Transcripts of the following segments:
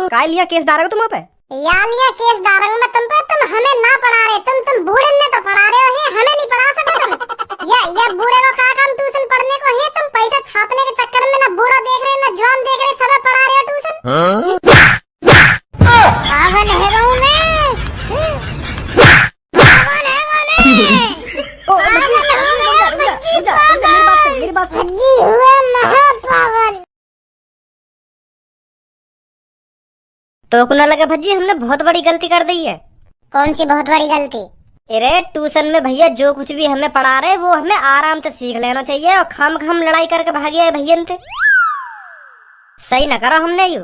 काय लिया केस डालोगे तुम पे? या लिया केस डालूंगा मैं तुम पे। तुम हमें ना पढ़ा रहे, तुम बूढ़े ने तो पढ़ा रहे हो, हमें नहीं पढ़ा सकते तुम। या बूढ़े को का काम ट्यूशन पढ़ने को है? तुम पैसा छापने के चक्कर में ना बूढ़ा देख रहे ना जवान देख रहे, सब पढ़ा रहे हो ट्यूशन। पागल है गो मैं, पागल है गो मैं। ओ मेरी बात सुन। जी हुए महापागल। तो कुना लगे भज्जी हमने बहुत बड़ी गलती कर दी है। कौन सी बहुत बड़ी गलती? अरे ट्यूशन में भैया जो कुछ भी हमें पढ़ा रहे वो हमें आराम से सीख लेना चाहिए और खाम लड़ाई करके भागे है भैया से। सही ना करो हमने यू।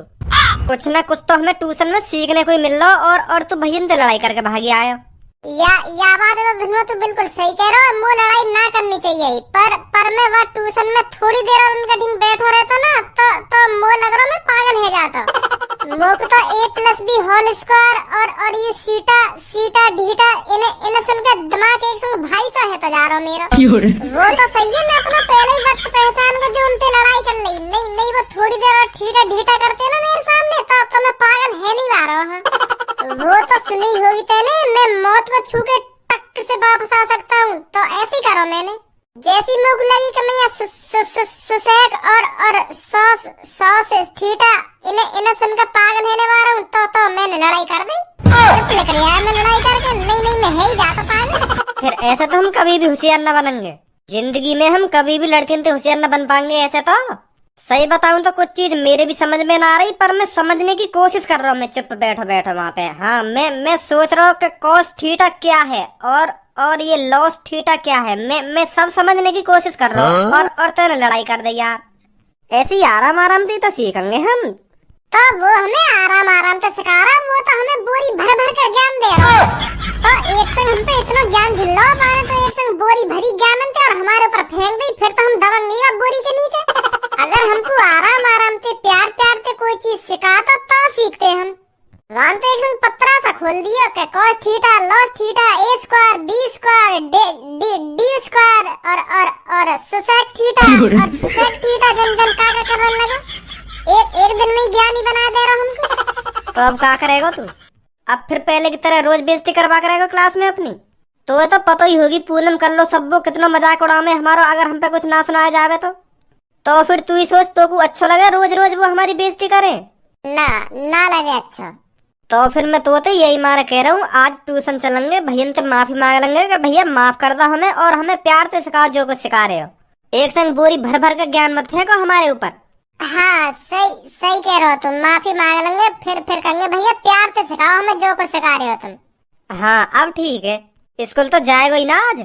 कुछ ना कुछ तो हमें ट्यूशन में सीखने को ही मिल रहा और तू भैया से लड़ाई करके भागे आयो। या बात है तो धुनुआ तू बिल्कुल सही कह रहा है। वो लड़ाई ना करनी चाहिए, पर मैं वहाँ ट्यूशन में थोड़ी देर और उनका दिन बैठो रहता ना तो मो लग रहा मैं पागल है जाता। मोक तो a+b² और ये सीटा ढीटा इन्हें सुनकर दिमाग एक संग भाई सा है तो जा रहा मेरा। वो तो सही है, मैं अपना पहले ही वक्त पहचान कर जो उनसे लड़ाई कर ली। नहीं वो थोड़ी देर और ठीटा ढीटा करते ना मेरे सामने तो मैं पागल है नहीं जा रहा हूँ। वो तो सुनी होगी तेने, मैं मौत को छू के टक से वापस आ सकता हूँ, तो ऐसे ही करो। मैंने जैसी मुख लगी कि मैं सुसेक और सॉस ठीटा इन्हें सुनकर पागल होने वाला हूँ तो मैंने लड़ाई कर दी। चुप लेकर यार, मैं लड़ाई करके नहीं मैं है ही जाता पागल। फिर ऐसे तो हम कभी भी होशियार न बनेंगे जिंदगी में, हम कभी भी लड़के से होशियार न बन पाएंगे ऐसे तो। सही बताऊं तो कुछ चीज मेरे भी समझ में ना आ रही, पर मैं समझने की कोशिश कर रहा हूँ। मैं चुप बैठो वहाँ पे। हाँ मैं सोच रहा हूँ कि कॉस थीटा क्या है और ये लॉस थीटा क्या है। मैं सब समझने की कोशिश कर रहा हूँ और तेरे लड़ाई कर दे यार। ऐसे ही आराम से तो सीखेंगे हम। तो वो हमें आराम से सिखा रहा, वो तो हमें बोरी भर के ज्ञान दे रहा। तो एक संग हम पे इतना ज्ञान झिल्लो मारे तो एक संग बोरी भरी ज्ञान अंते और हमारे ऊपर फेंक दी, फिर तो हम दबंगे बोरी के नीचे। अगर हमको आराम से प्यार से कोई चीज सिखाता तो सीखते हम। वहाँ तो एक पत्रा सा खोल दिया कि cos theta loss theta a² b² d² और सुसेक थीटा और सुसेक थीटा जन का करने लगा। एक दिन में ही ज्ञानी बना दे रहा हमको। तो अब क्या करेगा तू? अब फिर पहले की तरह रोज बेइज्जती करवा करेगा क्लास में अपनी? तो पता ही होगी पूनम कर लो सब वो कितना मजाक उड़ावे हमारा, अगर हम पे कुछ ना सुनाया जावे तो फिर तू ही सोच, तो को अच्छा लगे रोज वो हमारी बेइज्जती करे? ना लगे अच्छा। तो फिर मैं तो यही मारे कह रहा हूँ, आज ट्यूशन चलेंगे, भैया से माफी मांग लेंगे कि भैया माफ कर दो हमें और हमें प्यार से सिखाओ जो कुछ सिखा रहे हो। एक संग बोरी भर के ज्ञान मत फेंको हमारे ऊपर। हाँ सही कह रहे हो तुम। माफी मांग लेंगे फिर कहेंगे भैया प्यार से सिखाओ हमें जो कुछ सिखा रहे हो तुम। हाँ अब ठीक है। स्कूल तो जाएगा ही ना आज?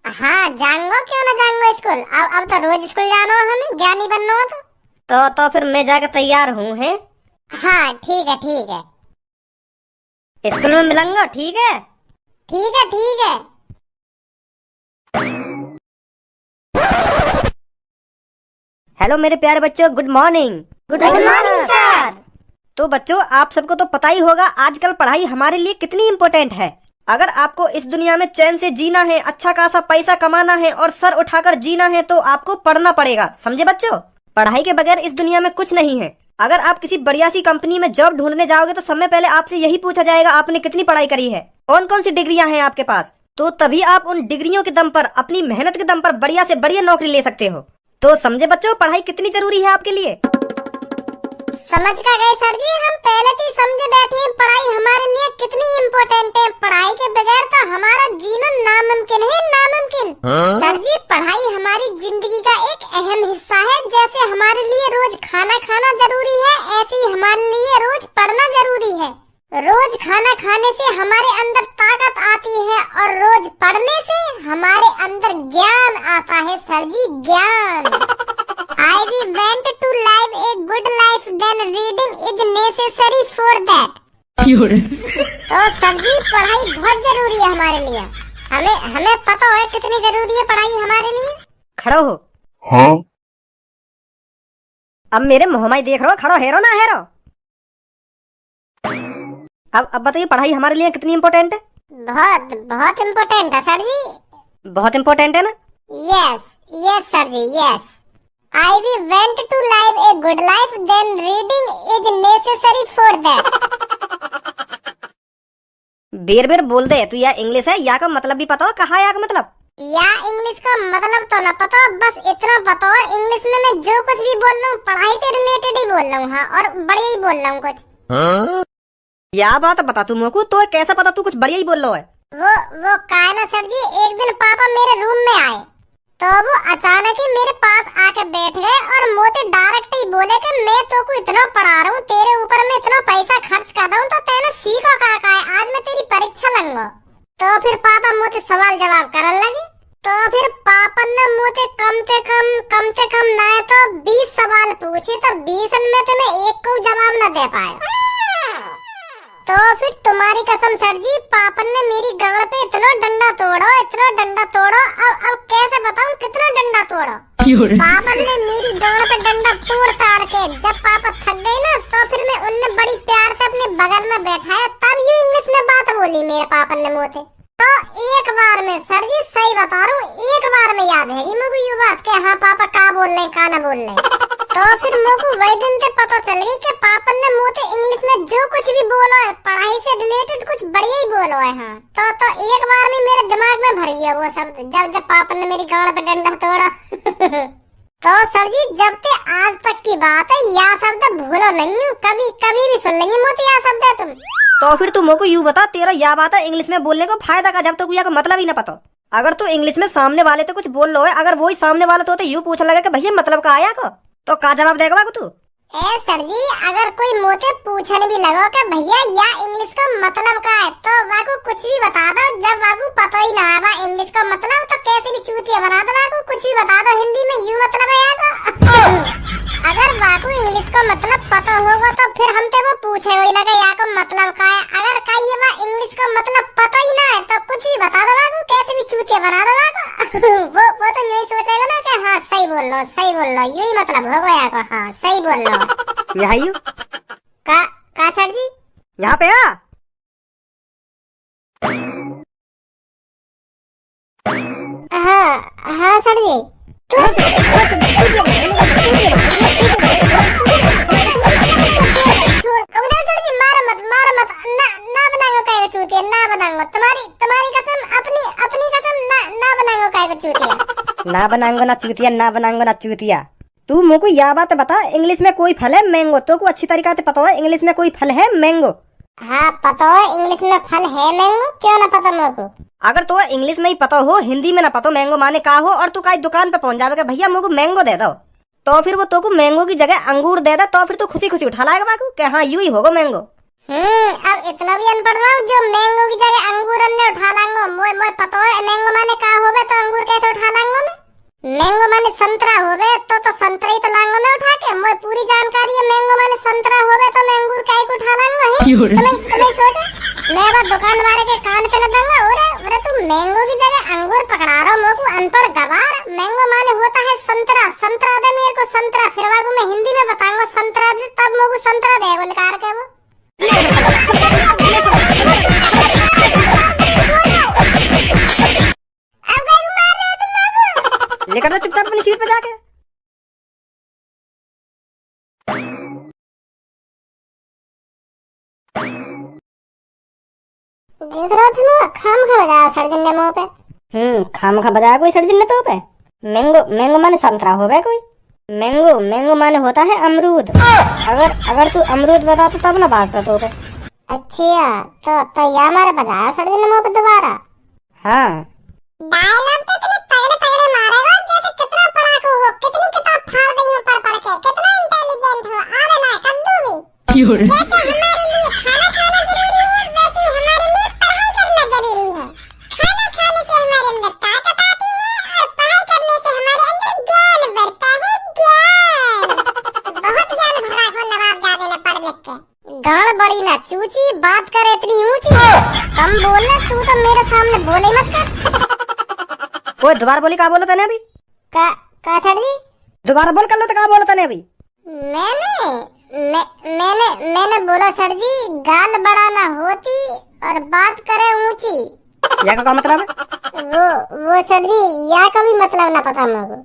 हाँ जाऊंगा, क्यों ना जाऊंगा स्कूल। अब तो रोज स्कूल जाना है हमें, ज्ञानी बनना हो तो फिर मैं जाकर तैयार हूँ है। हाँ ठीक है स्कूल में मिलूंगा। ठीक है। हेलो मेरे प्यारे बच्चों, good morning. Good morning sir. तो बच्चों आप सबको तो पता ही होगा आजकल पढ़ाई हमारे लिए कितनी इम्पोर्टेंट है। अगर आपको इस दुनिया में चैन से जीना है, अच्छा खासा पैसा कमाना है और सर उठाकर जीना है तो आपको पढ़ना पड़ेगा। समझे बच्चों? पढ़ाई के बगैर इस दुनिया में कुछ नहीं है। अगर आप किसी बढ़िया सी कंपनी में जॉब ढूंढने जाओगे तो सबसे पहले आपसे यही पूछा जाएगा आपने कितनी पढ़ाई करी है, कौन सी डिग्रियां हैं आपके पास। तो तभी आप उन डिग्रियों के दम पर, अपनी मेहनत के दम पर बढ़िया से बढ़िया नौकरी ले सकते हो। तो समझे बच्चों पढ़ाई कितनी जरूरी है आपके लिए? समझ का गए सर जी, हम पहले से समझे बैठे हैं पढ़ाई हमारे लिए कितनी इम्पोर्टेंट है। पढ़ाई के बगैर तो हमारा जीना नामुमकिन है, नामुमकिन। सर जी पढ़ाई हमारी जिंदगी का एक अहम हिस्सा है। जैसे हमारे लिए रोज खाना खाना जरूरी है, ऐसे ही हमारे लिए रोज पढ़ना जरूरी है। रोज खाना खाने से हमारे अंदर ताकत आती है और रोज पढ़ने से हमारे अंदर ज्ञान आता है सर जी, ज्ञान। I went to live a good life, then reading is necessary for that. तो सर जी पढ़ाई बहुत जरूरी है हमारे लिए। हमें पता है कितनी जरूरी है पढ़ाई हमारे लिए। खड़ो हो। हाँ? अब मेरे मुँह में देख रहे हो, खड़ो हेरो ना हेरो। अब बताइए पढ़ाई हमारे लिए कितनी इम्पोर्टेंट है? बहुत इम्पोर्टेंट है सर जी। बहुत इम्पोर्टेंट है ना? Yes sir ji, yes. I went to live a good life, then reading is necessary for that. बेर बेर बोल दे तू, या इंग्लिश है या का मतलब भी पता हो, कहा या का मतलब? या इंग्लिश का मतलब तो ना पता, बस इतना पता है इंग्लिश में मैं जो कुछ भी बोल रहा हूँ पढ़ाई से रिलेटेड ही बोल रहा हूँ। हाँ, और बढ़िया ही बोल रहा हूँ कुछ। या बात बता तू मोको, तो कैसा पता तू कुछ बढ़िया ही बोल रहा है? वो काय ना सर जी, एक दिन पापा मेरे रूम में आए तो वो अचानक ही मेरे पास आके बैठ गए और मोते डायरेक्ट ही बोले कि मैं तो को इतना पढ़ा रहा हूँ, तेरे ऊपर मैं इतना पैसा खर्च कर रहा हूँ, तो तेने सीखो का है, आज मैं तेरी परीक्षा लूंगा। तो फिर पापा मुझे सवाल जवाब करने लगे। तो फिर पापा ने मुझे कम से कम ना तो 20 सवाल पूछे, तो 20 में तो मैं एक को जवाब न दे पाया। तो फिर तुम्हारी कसम सर जी, पापा ने मेरी गाड़ पे इतना डंडा तोड़ो, अब कैसे बताऊं कितना डंडा तोड़ो। पापा ने मेरी गाड़ पे डंडा तोड़ ताड़ के जब पापा थक गए ना, तो फिर मैं उनने बड़ी प्यार से अपने बगल में बैठाया, तब ये इंग्लिश में बात बोली मेरे पापा ने मुझे। तो एक बार में सर जी सही बता रहा हूँ, एक बार में याद है मुझे ये बात के हाँ पापा का बोल रहे का ना बोल रहे। तो फिर मुझे वही दिन से पता चल गई कि पापा ने मुझे इंग्लिश में जो कुछ भी बोला है पढ़ाई से रिलेटेड कुछ बढ़िया ही बोलो है। हाँ, तो एक बार में मेरे दिमाग में भर गया वो शब्द, जब पापा ने मेरी गाड़ पे डंडा तोड़ा। तो सर जी जब ते आज तक की बात है, या शब्द भूलो नहीं, कभी भी सुन लेंगे मोती या शब्द है तुम। तो फिर तू मोको यूं बता, तेरा या बात है इंग्लिश में बोलने को फायदा का, जब तक या का मतलब ही ना पता। अगर तू इंग्लिश में सामने वाले तो कुछ बोल लो है, अगर वही सामने वाला तो यूं पूछ लगा कि भैया मतलब का आया को, तो का जवाब देगा तू? ए सर जी, अगर कोई मुझे पूछने भी लगा कि भैया या इंग्लिश का मतलब का है, तो वाकू कुछ भी बता दो। जब वाकू पता ही ना है इंग्लिश का मतलब, तो कैसे भी चूतिया बना दो, वाकू कुछ भी बता दो हिंदी में यूं मतलब है अगर वाकू इंग्लिश का मतलब पता होगा तो फिर हमसे वो पूछे हुई ना कि या का मतलब का है। अगर का ये इंग्लिश का मतलब पता ही ना है तो कुछ भी बता दो वाकू, कैसे भी चूतिया बना दो वाकू। वो तो यही सोचेगा ना कि हाँ सही बोल लो, यही मतलब होगा या का, हाँ सही बोल लो। यहाँ का सर जी यहाँ पे आ। हाँ सर जी। तुम्हारी कसम, अपनी कसम ना बनाऊंगा काय को चूतिया। ना बनाऊंगा ना चूतिया। तू मुझको यह बात बता, इंग्लिश में कोई फल है मैंगो, तो को अच्छी तरीका से पता है इंग्लिश में कोई फल है मैंगो? हाँ पता है इंग्लिश में फल है मैंगो, क्यों ना पता मुझको। अगर तो इंग्लिश में ही पता हो, हिंदी में ना पता मैंगो माने का हो, और तू कहीं दुकान पे पहुंच जाएगा भैया मुझको मैंगो दे दो, तो फिर वो तो को मैंगो की जगह अंगूर दे दे, तो फिर तू खुशी खुशी उठा लाएगा बाकू कि हाँ यूं ही होगा मैंगो। अब इतना भी अनपढ़ रहा हूँ जो मैंगो की जगह अंगूर ने उठा लाऊंगा। मोय पता है मैंगो माने का होवे, तो अंगूर कैसे उठा लाऊंगा मैं। मैंगो माने संतरा होवे तो संतरा ही तो लाऊंगा मैं उठा के। मोय पूरी जानकारी है, मैंगो माने संतरा होवे तो मैं अंगूर काहे को उठा लाऊंगा है। तुम्हें सोचा मैं बात दुकान वाले के कान पे लगाऊंगा, अरे तू मैंगो की जगह अंगूर पकड़ा रहा हो, मोको अनपढ़ गवार। मैंगो माने होता है संतरा दे मेरे को संतरा, फिर वागू मैं हिंदी में बताऊंगा संतरा दे, तब मोको संतरा दे बोल कार के वो। लेकर तो चुपचाप अपनी सीट पे जाके। देख रहा था ना, खाम खा बजाया सर्जन ने मुंह पे। खाम खा बजाया कोई सर्जन ने तो पे। मैंगो माने संतरा हो गया कोई। मैंगो माने होता है अमरूद। अगर तू अमरूद बता तो तब ना बाजता तो पे। अच्छा तो या हमारे बजाया सर्जन ने मुंह पे दोबारा। हाँ डायलॉग तो इतने तगड़े मारेगा जैसे कितना पढ़ाकू हो, कितनी किताब फाड़ गई हो पढ़ के, कितना इंटेलिजेंट हो। आवे ना कद्दू भी। जैसे हमारे लिए खाना खाना जरूरी है, वैसे ही हमारे लिए पढ़ाई करना जरूरी है। खाना खाने से हमारे अंदर ताकत आती है और पढ़ाई करने से हमारे अंदर ज्ञान बढ़ता है। ज्ञान बहुत ज्ञान भरा को नवाब जादे ने पढ़ लिख के। गाल बड़ी ना चूची, बात करे इतनी ऊंची, कम बोलना। तू तो मेरे सामने बोले मत कर। ओए दोबारा बोली, का बोला तने अभी? का सर जी दोबारा बोल कर लो, तो का बोला तने अभी? मैंने बोला सर जी, गाल बड़ा ना होती और बात करे ऊंची। या का मतलब है? वो सर जी या का भी मतलब ना पता मुझको।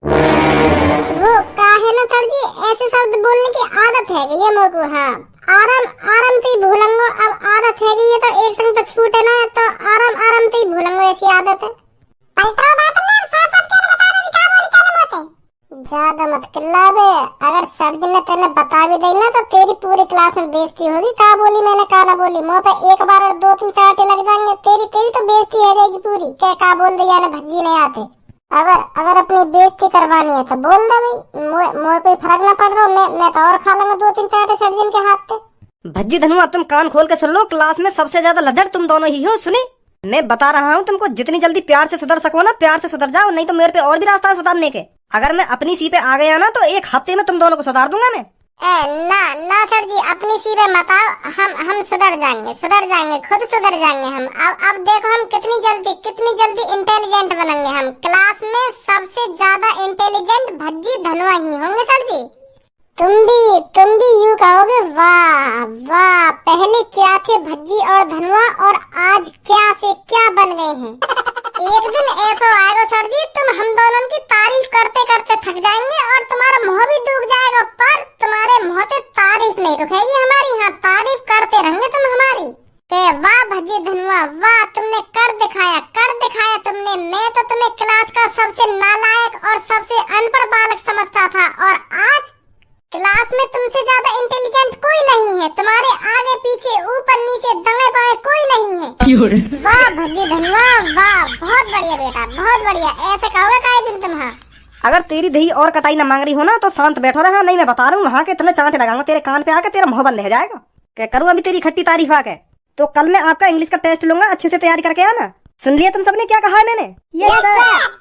वो का है ना सर जी, ऐसे शब्द बोलने की आदत है ये मोको। हाँ, आराम आराम से ही भूलूंगा। अब आदत है ये तो एक संग तो छूटे ना, तो आराम आराम से ही भूलूंगा, ऐसी आदत है। पलटो बात ना, साफ साफ क्या बता रहे, क्या बोली तेरे मोते। ज्यादा मत चिल्ला बे, अगर सर जी ने तेने बता भी दी ना तो तेरी पूरी क्लास में बेइज्जती होगी। का बोली मैंने, का ना बोली, मुंह पे एक बार और दो तीन चाटे लग जाएंगे, तेरी तेरी तो बेइज्जती हो जाएगी पूरी। क्या बोल दिया ना, भज्जी नहीं आते। अगर अपनी बेइज्जती करवानी है तो बोल दे भाई, मुझे कोई फर्क ना पड़ रहा। मैं तो और खा लूंगा दो तीन चाटे सर्जन के हाथ पे। भज्जी धनुआ, तुम कान खोल के सुन लो, क्लास में सबसे ज्यादा लद्दड़ तुम दोनों ही हो। सुनी, मैं बता रहा हूँ तुमको, जितनी जल्दी प्यार से सुधर सको ना प्यार से सुधर जाओ, नहीं तो मेरे पे और भी रास्ता है सुधारने के। अगर मैं अपनी सी पे आ गया ना तो एक हफ्ते में तुम दोनों को सुधार दूंगा मैं। ना ना सर जी, अपनी सी पे मत आओ। हम सुधर जाएंगे, खुद सुधर जाएंगे हम। अब देखो हम कितनी जल्दी इंटेलिजेंट बनेंगे। हम क्लास में सबसे ज्यादा इंटेलिजेंट भज्जी धनुआ ही होंगे सर जी। तुम भी यूं कहोगे, वाह वाह, पहले क्या थे भज्जी और धनुआ और आज क्या से क्या बन गए हैं। एक दिन ऐसा आएगा सर जी, तुम हम दोनों की तारीफ करते करते थक जाएंगे और तुम्हारा मुंह भी डूब जाएगा, पर तुम्हारे मुंह से तारीफ नहीं रुकेगी हमारी। हाँ, तारीफ करते रहेंगे तुम हमारी। वाह भज्जी धनुआ, वाह, तुमने कर दिखाया तुमने। मैं तो तुम्हें क्लास का सबसे नालायक और सबसे अनपढ़ बालक समझता था, और आज क्लास में तुमसे ज्यादा इंटेलिजेंट कोई नहीं है। तुम्हारे आगे पीछे ऊपर नीचे दाएं बाएं कोई नहीं है। वाह भज्जी धनुआ, वाह, बहुत बढ़िया बेटा, बहुत बढ़िया। ऐसे कहोगे काहे दिन तुम। हाँ, अगर तेरी दही और कटाई ना मांग रही हो ना तो शांत बैठो रहा, नहीं मैं बता रहा हूँ वहाँ के इतने चांटे लगाऊंगा तेरे कान पे आके, तेरा मुंह बंद हो जाएगा। क्या करूँ अभी तेरी खट्टी तारीफ आके। तो कल मैं आपका इंग्लिश का टेस्ट लूंगा, अच्छे से तैयारी करके आना। सुन लिया तुम सबने क्या कहा है मैंने? Yes sir.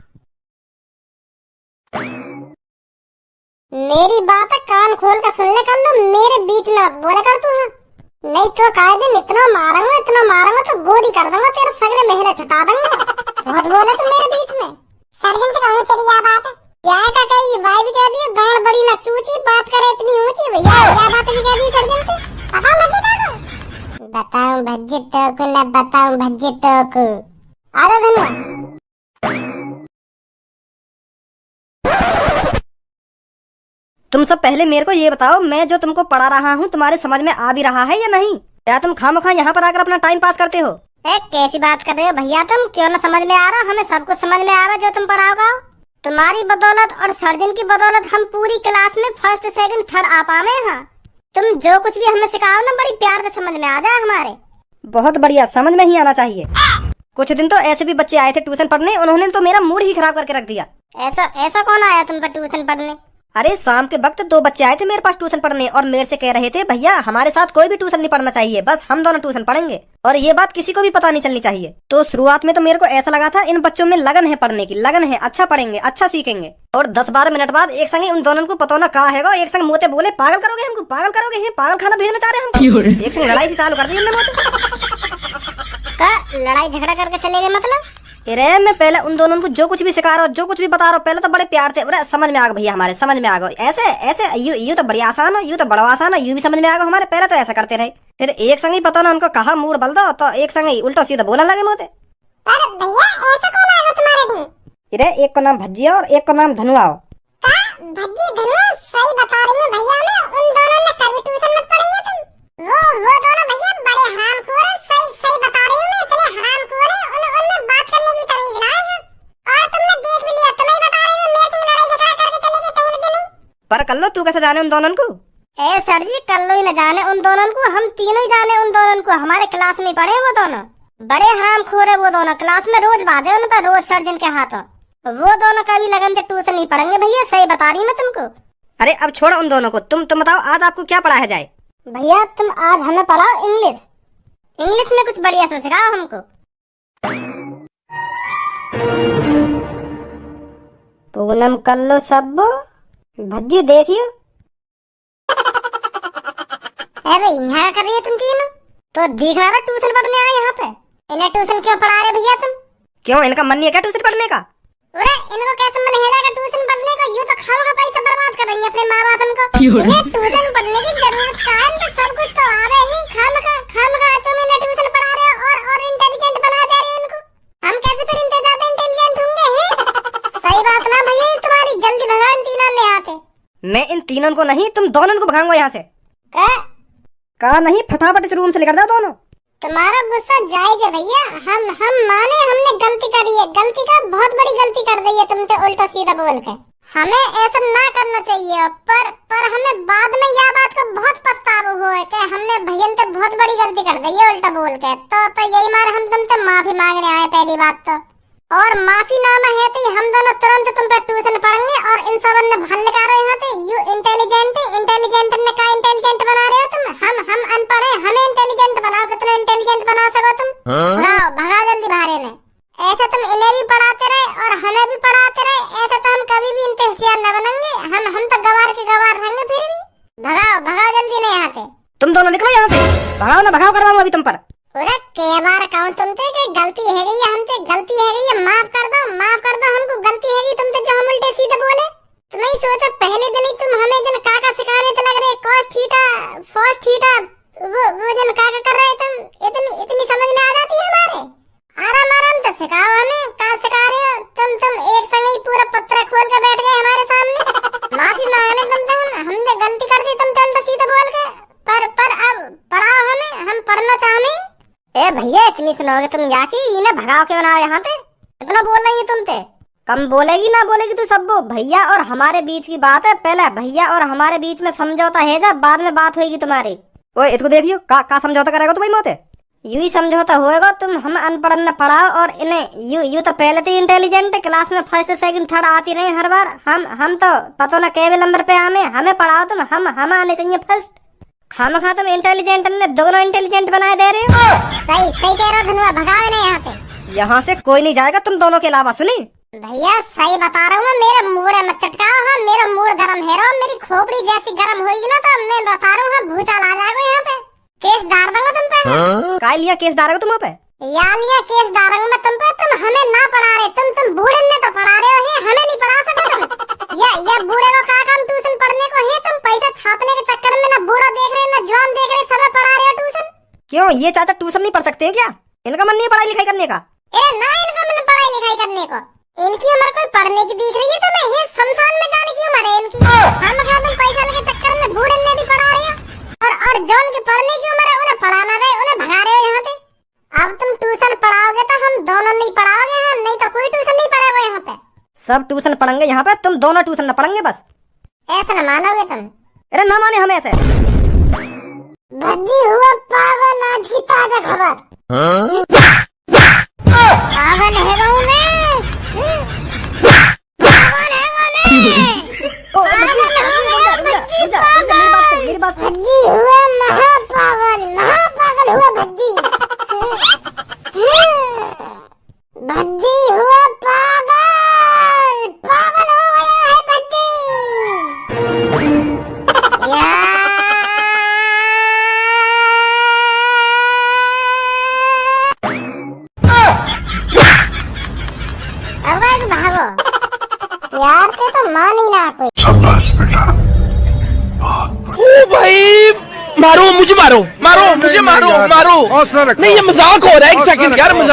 मेरी बात कान खोल कर सुन ले कर लो, मेरे बीच में मत बोले कर तू। नहीं तो काहे दिन इतना मारूंगा तो गोली कर दूंगा, तेरे सगरे महले छुटा दूंगा। बहुत बोले तू मेरे बीच में। सर्जन से कहूं तेरी क्या बात है? क्या का कही वाई भी कह दी, गांड बड़ी ना चूची, बात करे इतनी ऊंची। भैया क्या बात भी कह दी सर्जन से? बताऊं भज्जी तो को ना बताऊं भज्जी तो को। आ जा धनुआ। तुम सब पहले मेरे को ये बताओ, मैं जो तुमको पढ़ा रहा हूँ तुम्हारे समझ में आ भी रहा है या नहीं? क्या तुम खामखा यहाँ पर आकर अपना टाइम पास करते हो? कैसी बात कर रहे हो भैया तुम? क्यों ना समझ में आ रहा? हमें सब कुछ समझ में आ रहा जो तुम पढ़ाओगे। तुम्हारी बदौलत और सर्जन की बदौलत हम पूरी क्लास में फर्स्ट सेकंड थर्ड आ पावे। हाँ, तुम जो कुछ भी हमें सिखाओ ना बड़ी प्यार से समझ में आ जाए हमारे। बहुत बढ़िया, समझ में ही आना चाहिए। कुछ दिन तो ऐसे भी बच्चे आए थे ट्यूशन पढ़ने, उन्होंने तो मेरा मूड ही खराब करके रख दिया। ऐसा कौन आया तुम पर ट्यूशन पढ़ने? अरे शाम के वक्त दो बच्चे आए थे मेरे पास ट्यूशन पढ़ने और मेरे से कह रहे थे भैया हमारे साथ कोई भी ट्यूशन नहीं पढ़ना चाहिए, बस हम दोनों ट्यूशन पढ़ेंगे और ये बात किसी को भी पता नहीं चलनी चाहिए। तो शुरुआत में तो मेरे को ऐसा लगा था इन बच्चों में लगन है, पढ़ने की लगन है, अच्छा पढ़ेंगे, अच्छा सीखेंगे। और 10-12 मिनट बाद एक संग उन दोनों को पता ना कहा है, एक संग मोते बोले पागल करोगे हमको, पागल करोगे, पागल खाना भेजना चाह रहे हम। एक संग लड़ाई से चालू कर दी उन्होंने मोते। लड़ाई झगड़ा करके चले गए मतलब? अरे मैं पहले उन दोनों को जो कुछ भी सिखा रहा हूँ, जो कुछ भी बता रहा हूँ, पहले तो बड़े प्यार थे। अरे समझ में आ गया भैया, हमारे समझ में आ गया। ऐसे यू तो बड़ी आसान है, यू तो बड़ा आसान है, यू भी समझ में आ गया हमारे। पहले तो ऐसा करते रहे, फिर एक संग ही पता ना उनको कहा मूड बल दो, तो एक संग ही उल्टा सीधा बोलने लगे मोते। भैया ऐसा कौन आएगा तुम्हारे दिन? अरे एक को नाम भज्जी और एक को नाम धनुआ। भज्जी धनुआ सही बता रही है भैया, मैं उन दोनों ने कभी ट्यूशन मत पढ़ेंगे तुम। वो दोनों भैया बड़े हरामखोर हैं, सही बता रही हूँ मैं, इतने हरामखोर हैं, उनमें बात करने की तमीज ना है। और तुमने देख भी लिया, तुम्हें बता रही हूँ, मैं तुम लड़ाई झगड़ा करके चले गए पहले दिन ही। पर कल्लो तू कैसे जाने उन दोनों को? ए सर जी, कल्लो ही न जाने उन दोनों को, हम तीनों ही जाने उन दोनों को। हमारे क्लास में पढ़े वो दोनों, बड़े हरामखोर है वो दोनों। क्लास में रोज बाधे उन पर, रोज सर्जन के हाथों। वो दोनों कभी लगन से ट्यूशन नहीं पढ़ेंगे भैया, सही बता रही मैं तुमको। अरे अब छोड़ो उन दोनों को, तुम बताओ आज आपको क्या पढ़ाया जाए? भैया तुम आज हमें पढ़ाओ इंग्लिश में कुछ बढ़िया से सिखाओ हमको। पूनम कल्लो सब्बो भज्जी देखियो। अरे यहाँ कर रही है तुम तीनों? तो दिख रहा ट्यूशन पढ़ने आए यहाँ पे। इन्हें ट्यूशन क्यों पढ़ा रहे भैया तुम? क्यों इनका मन नहीं है क्या ट्यूशन पढ़ने का? अरे इनको कैसे मन है ट्यूशन पढ़ने का? यूं तो खाओगा पैसा बर्बाद कर रही है अपने माँ बाप इनको। इन्हें ट्यूशन पढ़ने की जरूरत का है, इनको सब कुछ तो आ रहे हैं। खामखा तुम इन्हें ट्यूशन पढ़ा रहे हो और इंटेलिजेंट बना दे रहे हो इनको। हम कैसे फिर इनसे ज्यादा इंटेलिजेंट होंगे हैं? सही बात ना भैया, ये तुम्हारी तीनों को नहीं, तुम दोनों को भगाऊंगा यहाँ से। कहा नहीं, फटाफट इस रूम से निकल जाओ दोनों। तुम्हारा गुस्सा जायज है भैया, हम माने हमने गलती करी है, गलती का बहुत बड़ी गलती कर दी है तुमसे उल्टा सीधा बोल के। हमें ऐसा ना करना चाहिए, पर हमें बाद में यह बात का बहुत पछतावा हुआ है कि हमने भैया से बहुत बड़ी गलती कर दी है उल्टा बोल के। तो यही मारे हम तुमसे माफी मांगने आए पहली बात तो, और माफी नामा है तो हम दोनों तुरंत तुम पर ट्यूशन पढ़ेंगे और इन सब ने भल लगा रहे हैं तो यू इंटेलिजेंट ने का इंटेलिजेंट बना रहे हो तुम। हम अनपढ़ हैं, हमें इंटेलिजेंट बनाओ, कितना इंटेलिजेंट बना सको तुम। भगाओ जल्दी बाहर इन्हें। ऐसे तुम इन्हें भी पढ़ाते रहे और हमें भी पढ़ाते रहे, ऐसे तो हम कभी भी इनके होशियार न बनेंगे। हम तो गवार के गवार रहेंगे फिर भी। भगाओ जल्दी नहीं यहाँ से। तुम दोनों निकलो यहाँ से, भगाओ ना भगाओ, करवाऊं अभी तुम पर। पूरा के बार कहूं तुमसे कि गलती है गई है, हमसे गलती है गई है, माफ कर दो हमको, गलती है गई तुमसे जो हम उल्टे सीधे बोले। तुम नहीं सोचो पहले दिन ही तुम हमें जन काका सिखाने तो लग रहे, कॉस थीटा फॉस थीटा वो जन काका कर रहे तुम, इतनी समझ में आ जाती है हमारे। आराम तो सिखाओ हमें, कहाँ सिखा रहे हो तुम एक संग ही पूरा पत्रा खोल के बैठ गए हमारे सामने। माफी मांगने तुमसे हमने गलती कर दी तुमसे उल्टा सीधे बोल के, पर अब पढ़ाओ हमें, हम पढ़ना चाहते। ए भैया इतनी सुनोगे तुम यहाँ की, इन्हें भगाओ क्यों ना यहाँ पे, इतना बोल रही है तुमसे। कम बोलेगी ना बोलेगी तू सब वो भैया और हमारे बीच की बात है, पहले भैया और हमारे बीच में समझौता है, जब बाद में बात होगी तुम्हारी। ओए इसको देखियो, का समझौता करेगा तुम्हारी मौत है। यू ही समझौता होएगा, तुम हम अनपढ़ न पढ़ाओ और इन्हें यू तो पहले तो इंटेलिजेंट क्लास में फर्स्ट सेकंड थर्ड आती रहे हर बार। हम तो पता न केवल नंबर पे हमें पढ़ाओ तुम, हम आने चाहिए फर्स्ट। खामखा तुम इंटेलिजेंट ने दोनों इंटेलिजेंट बनाए दे रहे हो। सही कह रहे हो धनुआ, भगाओ ना यहाँ से। यहाँ से कोई नहीं जाएगा तुम दोनों के अलावा। सुनी भैया सही बता रहा हूँ, मेरा मूड है मत चटकाओ। हाँ मेरा मूड गर्म है, मेरी खोपड़ी जैसी गर्म होगी ना तो मैं बता रहा हूँ भूचाल आ जाएगा यहाँ पे, केस डाल दूंगा तुम पे। काय लिया केस डालेगा तुम पे? लिया केस डालूंगा मैं तुम पे। तुम हमें ना पढ़ा रहे, तुम बूढ़े ने तो पढ़ा रहे हो, हमें नहीं पढ़ा सके तुम। या बूढ़े को कहा काम ट्यूशन पढ़ने को है, तुम पैसा छापने के चक्कर में ना बूढ़ा देख रहे ना जवान देख रहे, सब पढ़ा रहे हो ट्यूशन। क्यों ये चाचा ट्यूशन नहीं पढ़ सकते हैं क्या? इनका मन नहीं पढ़ाई लिखाई करने का? ना इनका मन पढ़ाई लिखाई करने को, इनकी उम्र कोई पढ़ने की दिख रही है तुम्हें? शमशान में जाने की उम्र है इनकी। हम खा तुम पैसा के चक्कर में बूढ़े ने भी पढ़ा रहे हो और जॉन की पढ़ने की उम्र है, उन्हें पढ़ाना रहे, उन्हें भगा रहे हो यहाँ से। अब तुम ट्यूशन पढ़ाओगे तो हम दोनों नहीं पढ़ाओगे, हम नहीं तो कोई ट्यूशन नहीं पढ़ाओगे यहाँ पे। सब ट्यूशन पढ़ेंगे यहाँ पे, तुम दोनों ट्यूशन न पढ़ेंगे बस। ऐसा न मानोगे तुम? अरे ना माने हम ऐसे। भज्जी हुआ पागल, आज की ताजा खबर। पागल है मैं, पागल है मेरी बात सुन। भज्जी हुआ महापागल हुआ भज्जी। भज्जी हुआ पागल हो गया है भज्जी। अब भागो यार, तो मान ही ना कोई। शाबाश बेटा, ओ भाई मारो मुझे, मारो मुझे, मारो नहीं ये मजाक हो रहा है, एक सेकंड यार, मजाक।